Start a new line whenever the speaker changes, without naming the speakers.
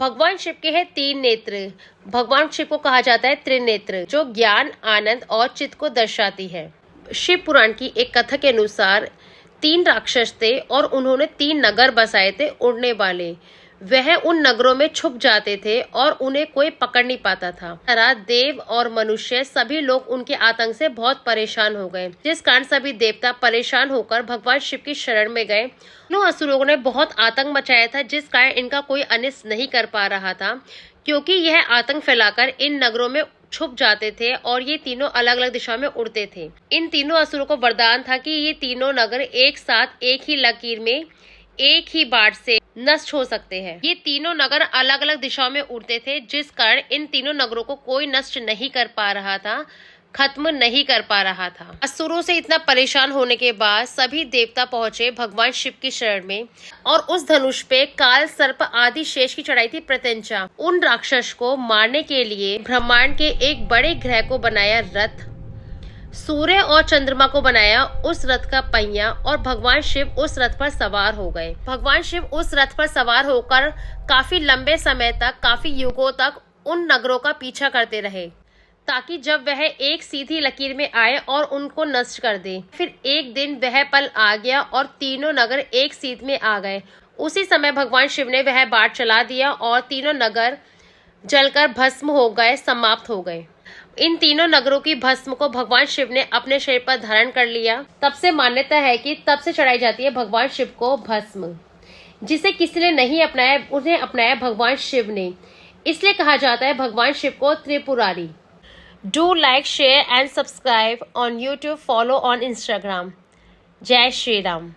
भगवान शिव के हैं 3 नेत्र। भगवान शिव को कहा जाता है त्रिनेत्र, जो ज्ञान, आनंद और चित्त को दर्शाती है। शिव पुराण की एक कथा के अनुसार 3 राक्षस थे और उन्होंने 3 नगर बसाए थे उड़ने वाले। वह उन नगरों में छुप जाते थे और उन्हें कोई पकड़ नहीं पाता था। तरह देव और मनुष्य सभी लोग उनके आतंक से बहुत परेशान हो गए, जिस कारण सभी देवता परेशान होकर भगवान शिव की शरण में गए। तीनों असुरों ने बहुत आतंक मचाया था, जिस कारण इनका कोई अनिष्ट नहीं कर पा रहा था, क्योंकि यह आतंक फैलाकर इन नगरों में छुप जाते थे और ये तीनों अलग अलग दिशा में उड़ते थे। इन तीनों असुरों को वरदान था कि ये तीनों नगर एक साथ एक ही लकीर में एक ही बाढ़ से नष्ट हो सकते हैं। ये तीनों नगर अलग अलग दिशाओं में उड़ते थे, जिस कारण इन तीनों नगरों को कोई नष्ट नहीं कर पा रहा था, खत्म नहीं कर पा रहा था। असुरों से इतना परेशान होने के बाद सभी देवता पहुंचे भगवान शिव की शरण में और उस धनुष पे काल सर्प आदि शेष की चढ़ाई थी प्रत्यंचा। उन राक्षस को मारने के लिए ब्रह्मांड के एक बड़े ग्रह को बनाया रथ, सूर्य और चंद्रमा को बनाया उस रथ का पहिया और भगवान शिव उस रथ पर सवार हो गए। भगवान शिव उस रथ पर सवार होकर काफी लंबे समय तक, काफी युगों तक उन नगरों का पीछा करते रहे, ताकि जब वह एक सीधी लकीर में आए और उनको नष्ट कर दे। फिर एक दिन वह पल आ गया और तीनों नगर एक सीध में आ गए। उसी समय भगवान शिव ने वह बाण चला दिया और तीनों नगर जलकर भस्म हो गए, समाप्त हो गए। इन तीनों नगरों की भस्म को भगवान शिव ने अपने शरीर पर धारण कर लिया। तब से मान्यता है कि तब से चढ़ाई जाती है भगवान शिव को भस्म। जिसे किसी ने नहीं अपनाया, उन्हें अपनाया भगवान शिव ने। इसलिए कहा जाता है भगवान शिव को Tripurari. Do like, share and subscribe on YouTube, follow on Instagram। जय श्री राम।